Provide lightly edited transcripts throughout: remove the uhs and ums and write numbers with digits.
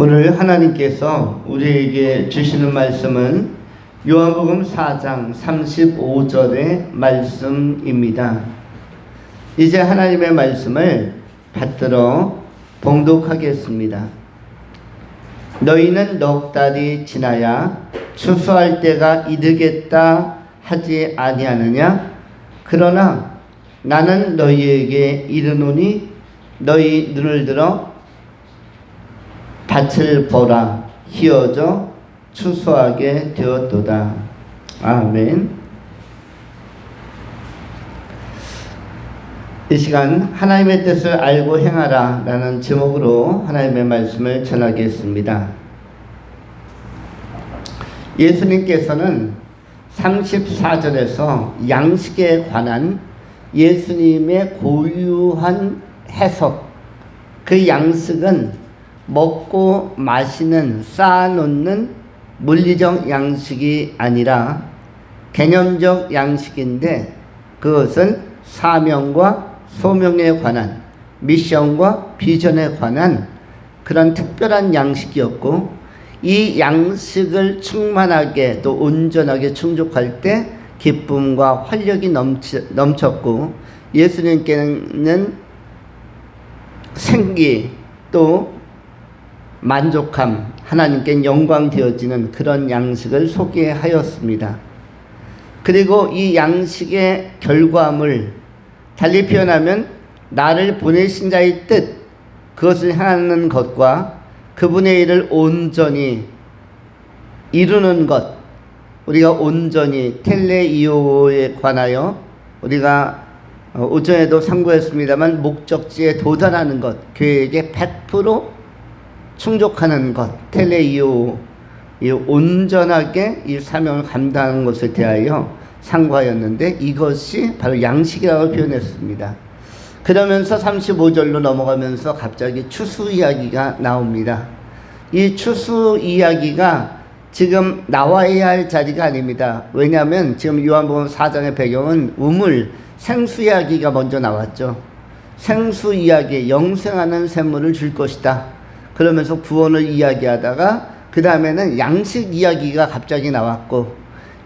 오늘 하나님께서 우리에게 주시는 말씀은 요한복음 4장 35절의 말씀입니다. 이제 하나님의 말씀을 받들어 봉독하겠습니다. 너희는 넉 달이 지나야 추수할 때가 이르겠다 하지 아니하느냐? 그러나 나는 너희에게 이르노니 너희 눈을 들어 밭을 보라, 희어져 추수하게 되었도다. 아멘. 이 시간 하나님의 뜻을 알고 행하라 라는 제목으로 하나님의 말씀을 전하겠습니다. 예수님께서는 34절에서 양식에 관한 예수님의 고유한 해석, 그 양식은 먹고 마시는, 쌓아놓는 물리적 양식이 아니라 개념적 양식인데, 그것은 사명과 소명에 관한, 미션과 비전에 관한 그런 특별한 양식이었고, 이 양식을 충만하게 또 온전하게 충족할 때 기쁨과 활력이 넘쳤고, 예수님께는 생기 또 만족함, 하나님께 영광 되어지는 그런 양식을 소개하였습니다. 그리고 이 양식의 결과물, 달리 표현하면 나를 보내신 자의 뜻, 그것을 행하는 것과 그분의 일을 온전히 이루는 것, 우리가 온전히 텔레이오에 관하여 우리가 오전에도 상고했습니다만 목적지에 도달하는 것, 계획에 100% 충족하는 것, 텔레이오, 이 온전하게 이 사명을 감당하는 것에 대하여 상고하였는데, 이것이 바로 양식이라고 표현했습니다. 그러면서 35절로 넘어가면서 갑자기 추수 이야기가 나옵니다. 이 추수 이야기가 지금 나와야 할 자리가 아닙니다. 왜냐하면 지금 요한복음 4장의 배경은 우물, 생수 이야기가 먼저 나왔죠. 생수 이야기, 영생하는 샘물을 줄 것이다. 그러면서 구원을 이야기하다가 그 다음에는 양식 이야기가 갑자기 나왔고,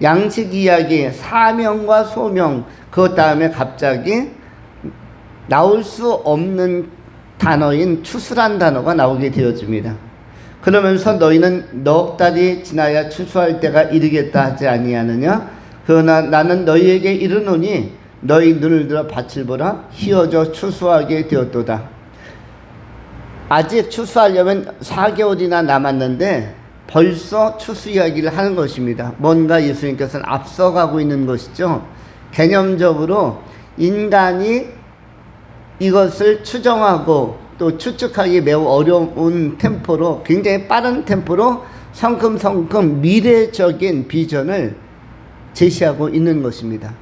양식 이야기, 사명과 소명, 그 다음에 갑자기 나올 수 없는 단어인 추수란 단어가 나오게 되어집니다. 그러면서 너희는 넉 달이 지나야 추수할 때가 이르겠다 하지 아니하느냐? 그러나 나는 너희에게 이르노니 너희 눈을 들어 밭을 보라, 희어져 추수하게 되었도다. 아직 추수하려면 4개월이나 남았는데 벌써 추수 이야기를 하는 것입니다. 뭔가 예수님께서는 앞서가고 있는 것이죠. 개념적으로 인간이 이것을 추정하고 또 추측하기 매우 어려운 템포로, 굉장히 빠른 템포로 성큼성큼 미래적인 비전을 제시하고 있는 것입니다.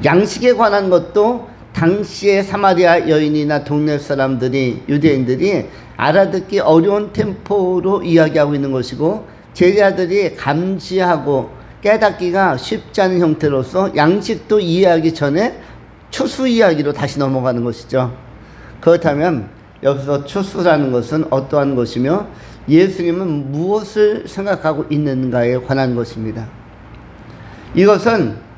양식에 관한 것도 당시의 사마리아 여인이나 동네 사람들이, 유대인들이 알아듣기 어려운 템포로 이야기하고 있는 것이고, 제자들이 감지하고 깨닫기가 쉽지 않은 형태로서 양식도 이해하기 전에 추수 이야기로 다시 넘어가는 것이죠. 그렇다면 여기서 추수라는 것은 어떠한 것이며 예수님은 무엇을 생각하고 있는가에 관한 것입니다. 이것은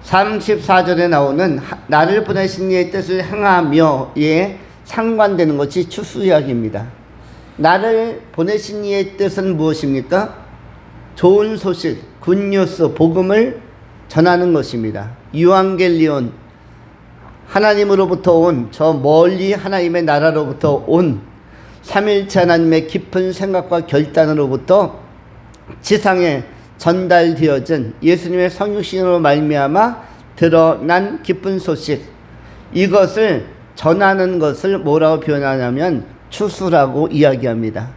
34절에 나오는 나를 보내신 이의 뜻을 행하며에 상관되는 것이 추수 이야기입니다. 나를 보내신 이의 뜻은 무엇입니까? 좋은 소식, 굿뉴스, 복음을 전하는 것입니다. 유앙겔리온, 하나님으로부터 온, 저 멀리 하나님의 나라로부터 온 삼일체 하나님의 깊은 생각과 결단으로부터 지상에 전달되어진 예수님의 성육신으로 말미암아 드러난 기쁜 소식, 이것을 전하는 것을 뭐라고 표현하냐면 추수라고 이야기합니다.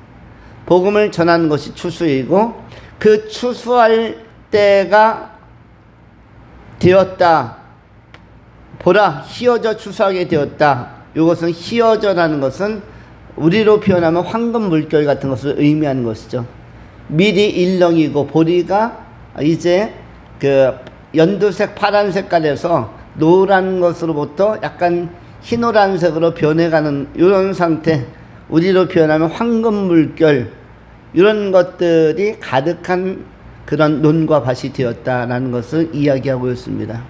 복음을 전하는 것이 추수이고, 그 추수할 때가 되었다. 보라, 희어져 추수하게 되었다. 이것은 희어져라는 것은 우리로 표현하면 황금 물결 같은 것을 의미하는 것이죠. 미리 일렁이고 보리가 이제 그 연두색, 파란 색깔에서 노란 것으로부터 약간 흰노란색으로 변해가는 이런 상태, 우리로 표현하면 황금 물결, 이런 것들이 가득한 그런 논과 밭이 되었다라는 것을 이야기하고 있습니다.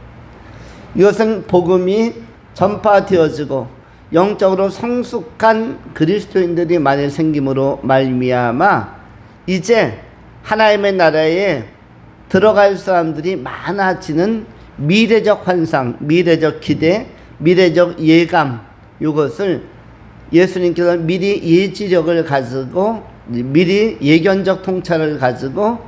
이것은 복음이 전파되어지고 영적으로 성숙한 그리스도인들이 많이 생김으로 말미암아 이제 하나님의 나라에 들어갈 사람들이 많아지는 미래적 환상, 미래적 기대, 미래적 예감, 이것을 예수님께서 미리 예지력을 가지고 미리 예견적 통찰을 가지고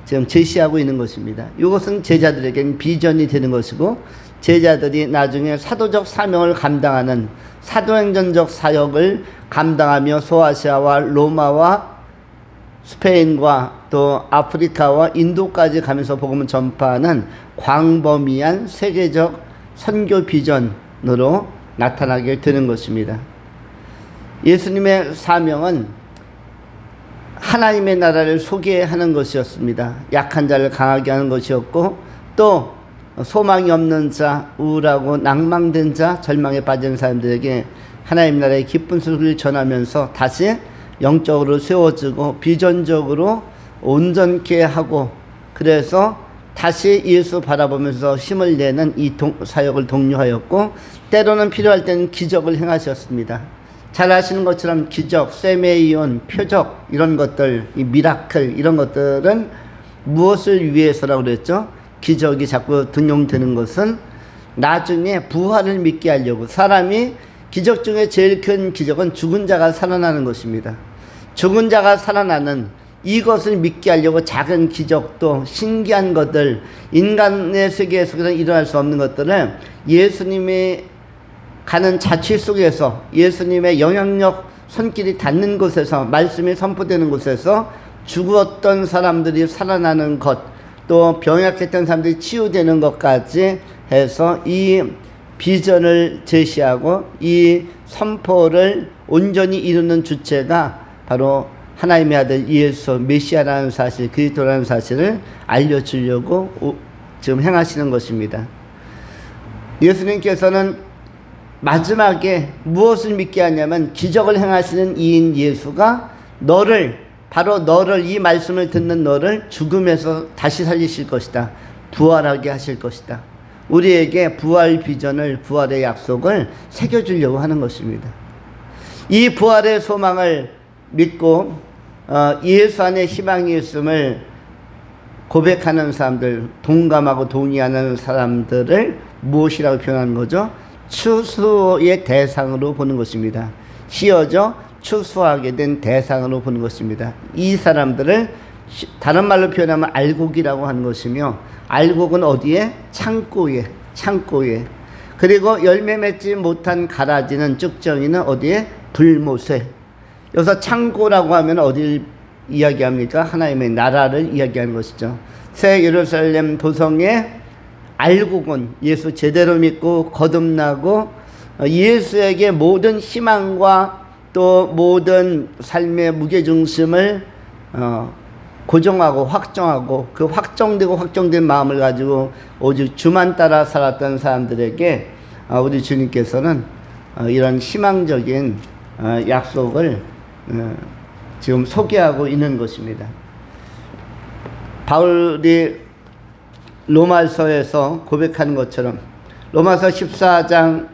지금 제시하고 있는 것입니다. 이것은 제자들에게는 비전이 되는 것이고, 제자들이 나중에 사도적 사명을 감당하는 사도행전적 사역을 감당하며 소아시아와 로마와 스페인과 또 아프리카와 인도까지 가면서 복음을 전파하는 광범위한 세계적 선교 비전으로 나타나게 되는 것입니다. 예수님의 사명은 하나님의 나라를 소개하는 것이었습니다. 약한 자를 강하게 하는 것이었고, 또 소망이 없는 자, 우울하고 낭망된 자, 절망에 빠진 사람들에게 하나님 나라의 기쁜 소식을 전하면서 다시 영적으로 세워지고 비전적으로 온전케 하고, 그래서 다시 예수 바라보면서 힘을 내는 이 사역을 독려하였고, 때로는 필요할 때는 기적을 행하셨습니다. 잘 아시는 것처럼 기적, 세메이온, 표적, 이런 것들, 이 미라클, 이런 것들은 무엇을 위해서라고 그랬죠? 기적이 자꾸 등용되는 것은 나중에 부활을 믿게 하려고. 사람이 기적 중에 제일 큰 기적은 죽은 자가 살아나는 것입니다. 죽은 자가 살아나는 이것을 믿게 하려고 작은 기적도, 신기한 것들, 인간의 세계에서는 일어날 수 없는 것들을 예수님이 가는 자취 속에서, 예수님의 영향력 손길이 닿는 곳에서, 말씀이 선포되는 곳에서 죽었던 사람들이 살아나는 것, 또 병약했던 사람들이 치유되는 것까지 해서 이 비전을 제시하고 이 선포를 온전히 이루는 주체가 바로 하나님의 아들 예수 메시아라는 사실, 그리스도라는 사실을 알려주려고 지금 행하시는 것입니다. 예수님께서는 마지막에 무엇을 믿게 하냐면, 기적을 행하시는 이인 예수가 바로 너를, 이 말씀을 듣는 너를 죽음에서 다시 살리실 것이다. 부활하게 하실 것이다. 우리에게 부활 비전을, 부활의 약속을 새겨주려고 하는 것입니다. 이 부활의 소망을 믿고 예수 안에 희망이 있음을 고백하는 사람들, 동감하고 동의하는 사람들을 무엇이라고 표현하는 거죠? 추수의 대상으로 보는 것입니다. 씌어져 추수하게 된 대상으로 보는 것입니다. 이 사람들을 다른 말로 표현하면 알곡이라고 하는 것이며, 알곡은 어디에? 창고에. 그리고 열매 맺지 못한 가라지는, 쭉정이는 어디에? 불못에. 여기서 창고라고 하면 어디를 이야기합니까? 하나님의 나라를 이야기하는 것이죠. 새 예루살렘 도성의 알곡은 예수 제대로 믿고 거듭나고 예수에게 모든 희망과 또 모든 삶의 무게중심을 고정하고 확정하고, 그 확정된 마음을 가지고 오직 주만 따라 살았던 사람들에게 우리 주님께서는 이런 희망적인 약속을 지금 소개하고 있는 것입니다. 바울이 로마서에서 고백하는 것처럼, 로마서 14장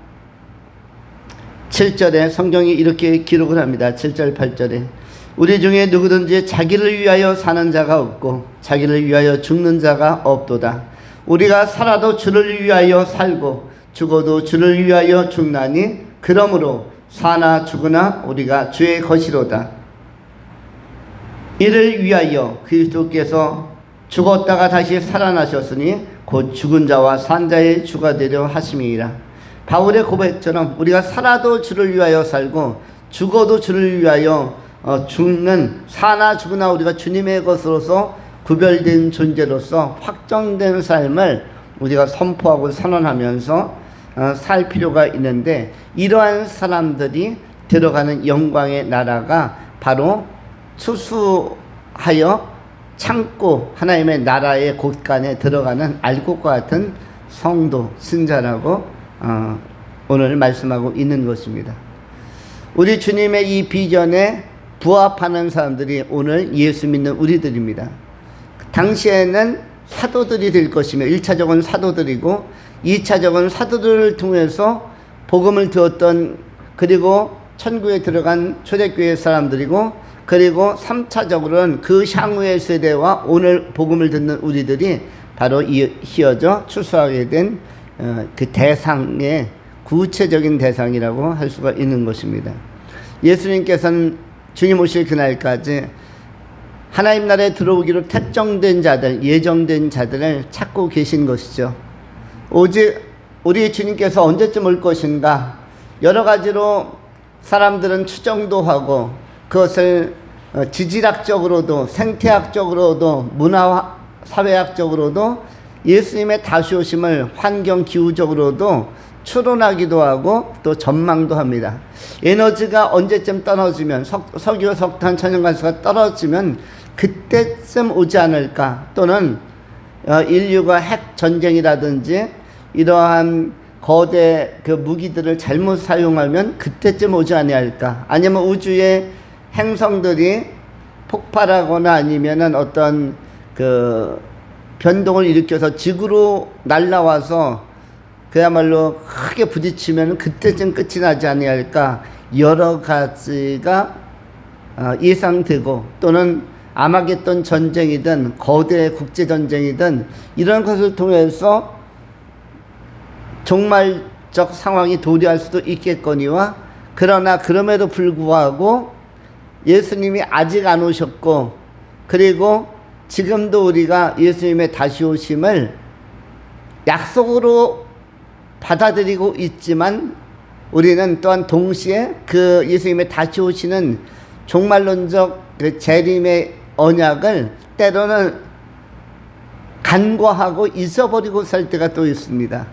7절에 성경이 이렇게 기록을 합니다. 7절 8절에 우리 중에 누구든지 자기를 위하여 사는 자가 없고 자기를 위하여 죽는 자가 없도다. 우리가 살아도 주를 위하여 살고 죽어도 주를 위하여 죽나니 그러므로 사나 죽으나 우리가 주의 것이로다. 이를 위하여 그리스도께서 죽었다가 다시 살아나셨으니 곧 죽은 자와 산 자의 주가 되려 하심이니라. 바울의 고백처럼 우리가 살아도 주를 위하여 살고 죽어도 주를 위하여 죽는, 사나 죽으나 우리가 주님의 것으로서 구별된 존재로서 확정된 삶을 우리가 선포하고 선언하면서 살 필요가 있는데, 이러한 사람들이 들어가는 영광의 나라가 바로 추수하여 창고, 하나님의 나라의 곳간에 들어가는 알곡과 같은 성도, 신자라고 오늘 말씀하고 있는 것입니다. 우리 주님의 이 비전에 부합하는 사람들이 오늘 예수 믿는 우리들입니다. 당시에는 사도들이 될 것이며 1차적은 사도들이고 2차적은 사도들을 통해서 복음을 들었던, 그리고 천국에 들어간 초대교회 사람들이고, 그리고 3차적으로는 그 향후의 세대와 오늘 복음을 듣는 우리들이 바로 이어져 추수하게 된 그 대상의 구체적인 대상이라고 할 수가 있는 것입니다. 예수님께서는 주님 오실 그날까지 하나님 나라에 들어오기로 택정된 자들, 예정된 자들을 찾고 계신 것이죠. 오직 우리 주님께서 언제쯤 올 것인가, 여러 가지로 사람들은 추정도 하고, 그것을 지질학적으로도 생태학적으로도 문화 사회학적으로도 예수님의 다시 오심을 환경기후적으로도 추론하기도 하고 또 전망도 합니다. 에너지가 언제쯤 떨어지면, 석유, 석탄, 천연가스가 떨어지면 그때쯤 오지 않을까, 또는 인류가 핵 전쟁이라든지 이러한 거대 그 무기들을 잘못 사용하면 그때쯤 오지 아니할까, 아니면 우주의 행성들이 폭발하거나 아니면은 어떤 그 변동을 일으켜서 지구로 날아와서 그야말로 크게 부딪히면 그때쯤 끝이 나지 아니할까, 여러 가지가 예상되고, 또는 아마겟돈 전쟁이든 거대 국제전쟁이든 이런 것을 통해서 종말적 상황이 도래할 수도 있겠거니와, 그러나 그럼에도 불구하고 예수님이 아직 안 오셨고, 그리고 지금도 우리가 예수님의 다시 오심을 약속으로 받아들이고 있지만, 우리는 또한 동시에 그 예수님의 다시 오시는 종말론적 그 재림의 언약을 때로는 간과하고 잊어버리고 살 때가 또 있습니다.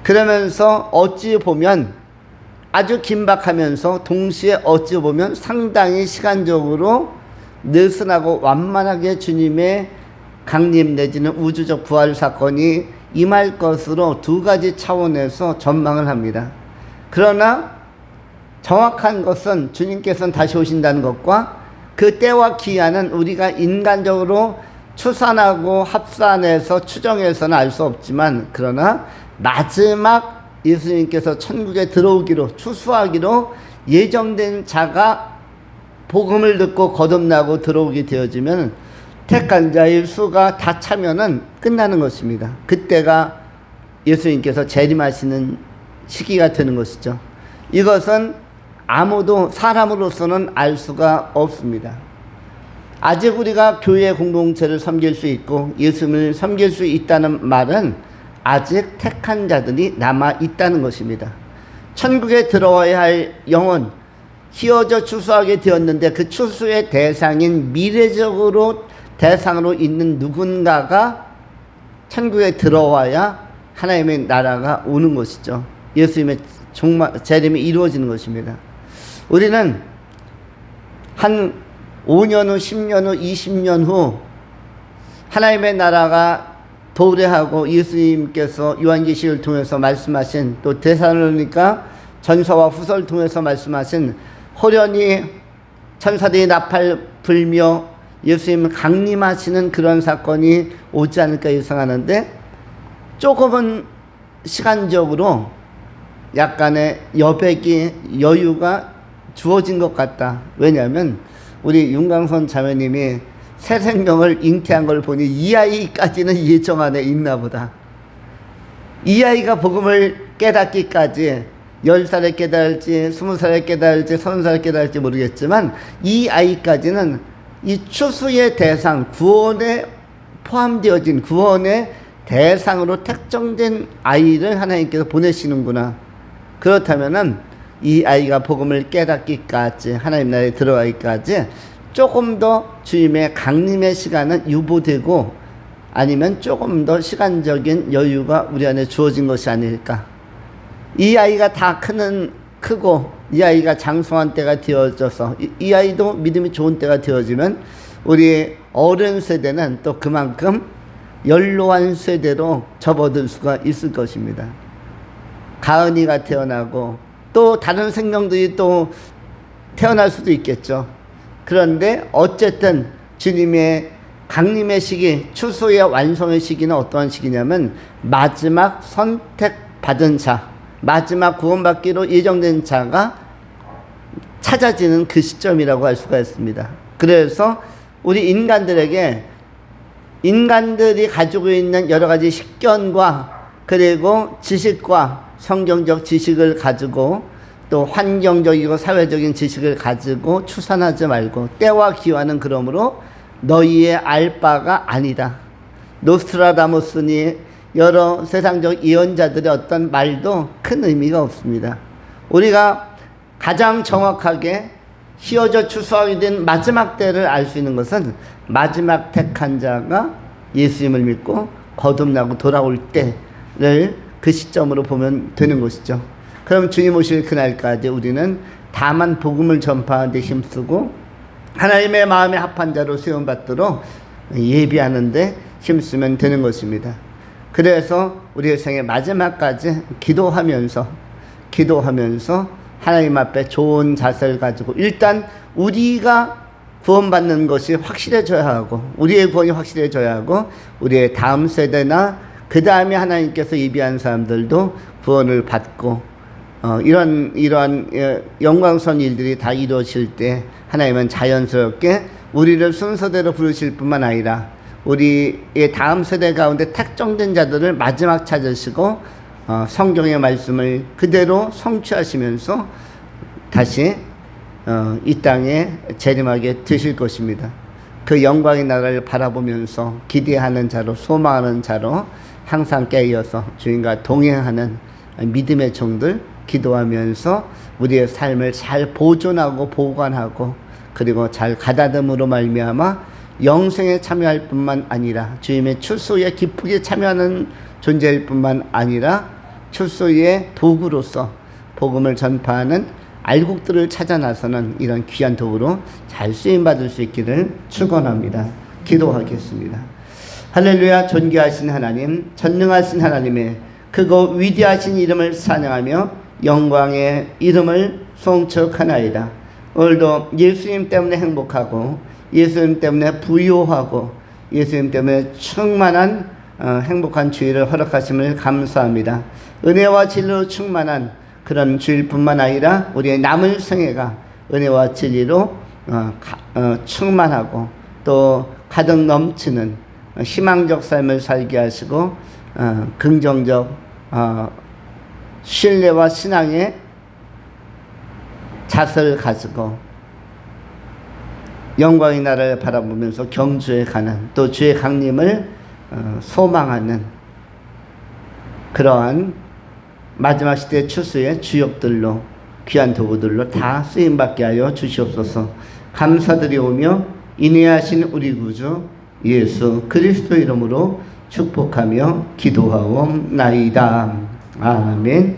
그러면서 어찌 보면 아주 긴박하면서 동시에 어찌 보면 상당히 시간적으로 느슨하고 완만하게 주님의 강림 내지는 우주적 부활 사건이 임할 것으로 두 가지 차원에서 전망을 합니다. 그러나 정확한 것은 주님께서는 다시 오신다는 것과 그 때와 기한은 우리가 인간적으로 추산하고 합산해서 추정해서는 알 수 없지만, 그러나 마지막 예수님께서 천국에 들어오기로 추수하기로 예정된 자가 복음을 듣고 거듭나고 들어오게 되어지면 택한 자의 수가 다 차면은 끝나는 것입니다. 그때가 예수님께서 재림하시는 시기가 되는 것이죠. 이것은 아무도 사람으로서는 알 수가 없습니다. 아직 우리가 교회 공동체를 섬길 수 있고 예수님을 섬길 수 있다는 말은 아직 택한 자들이 남아 있다는 것입니다. 천국에 들어와야 할 영혼, 휘어져 추수하게 되었는데 그 추수의 대상인 미래적으로 대상으로 있는 누군가가 천국에 들어와야 하나님의 나라가 오는 것이죠. 예수님의 재림이 이루어지는 것입니다. 우리는 한 5년 후, 10년 후, 20년 후 하나님의 나라가 도래하고 예수님께서 요한계시를 통해서 말씀하신, 또 데살로니가 전서와 후서를 통해서 말씀하신 호련히 천사들이 나팔 불며 예수님 강림하시는 그런 사건이 오지 않을까 예상하는데, 조금은 시간적으로 약간의 여유가 주어진 것 같다. 왜냐하면 우리 윤강선 자매님이 새 생명을 잉태한 걸 보니 이 아이까지는 예정 안에 있나 보다. 이 아이가 복음을 깨닫기까지 10살에 깨달을지 20살에 깨달을지 30살에 깨달을지 모르겠지만, 이 아이까지는 이 추수의 대상, 구원에 포함되어진 구원의 대상으로 특정된 아이를 하나님께서 보내시는구나. 그렇다면은 이 아이가 복음을 깨닫기까지, 하나님 나라에 들어가기까지 조금 더 주님의 강림의 시간은 유보되고, 아니면 조금 더 시간적인 여유가 우리 안에 주어진 것이 아닐까. 이 아이가 다 크고 이 아이가 장성한 때가 되어져서 이 아이도 믿음이 좋은 때가 되어지면 우리 어른 세대는 또 그만큼 연로한 세대로 접어들 수가 있을 것입니다. 가은이가 태어나고 또 다른 생명들이 또 태어날 수도 있겠죠. 그런데 어쨌든 주님의 강림의 시기, 추수의 완성의 시기는 어떠한 시기냐면 마지막 선택받은 자, 마지막 구원받기로 예정된 자가 찾아지는 그 시점이라고 할 수가 있습니다. 그래서 우리 인간들이 가지고 있는 여러 가지 식견과 그리고 지식과 성경적 지식을 가지고 또 환경적이고 사회적인 지식을 가지고 추산하지 말고 때와 기와는 그러므로 너희의 알 바가 아니다. 노스트라다무스니 여러 세상적 예언자들의 어떤 말도 큰 의미가 없습니다. 우리가 가장 정확하게 휘어져 추수하게 된 마지막 때를 알 수 있는 것은 마지막 택한 자가 예수님을 믿고 거듭나고 돌아올 때를 그 시점으로 보면 되는 것이죠. 그럼 주님 오실 그날까지 우리는 다만 복음을 전파하는 데 힘쓰고 하나님의 마음에 합한 자로 세움받도록 예비하는 데 힘쓰면 되는 것입니다. 그래서 우리의 생의 마지막까지 기도하면서 하나님 앞에 좋은 자세를 가지고 일단 우리가 구원받는 것이 확실해져야 하고 우리의 구원이 확실해져야 하고 우리의 다음 세대나 그 다음에 하나님께서 예비한 사람들도 구원을 받고 이러한 영광스러운 일들이 다 이루어질 때 하나님은 자연스럽게 우리를 순서대로 부르실 뿐만 아니라 우리의 다음 세대 가운데 택정된 자들을 마지막 찾으시고 성경의 말씀을 그대로 성취하시면서 다시 이 땅에 재림하게 되실 것입니다. 그 영광의 나라를 바라보면서 기대하는 자로 소망하는 자로 항상 깨어서 주님과 동행하는 믿음의 종들 기도하면서 우리의 삶을 잘 보존하고 보관하고 그리고 잘 가다듬으로 말미암아 영생에 참여할 뿐만 아니라 주님의 추수에 기쁘게 참여하는 존재일 뿐만 아니라 추수의 도구로서 복음을 전파하는 알곡들을 찾아 나서는 이런 귀한 도구로 잘 쓰임받을 수 있기를 축원합니다. 기도하겠습니다. 할렐루야. 존귀하신 하나님, 전능하신 하나님의 크고 위대하신 이름을 찬양하며 영광의 이름을 송축하나이다. 오늘도 예수님 때문에 행복하고 예수님 때문에 부유하고 예수님 때문에 충만한 행복한 주일을 허락하심을 감사합니다. 은혜와 진리로 충만한 그런 주일뿐만 아니라 우리의 남은 생애가 은혜와 진리로 충만하고 또 가득 넘치는 희망적 삶을 살게 하시고 긍정적 신뢰와 신앙의 자세를 가지고 영광의 나라를 바라보면서 경주에 가는 또 주의 강림을 소망하는 그러한 마지막 시대 추수의 주역들로 귀한 도구들로 다 쓰임받게 하여 주시옵소서. 감사드리오며 인내하신 우리 구주 예수 그리스도 이름으로 축복하며 기도하옵나이다. 아멘.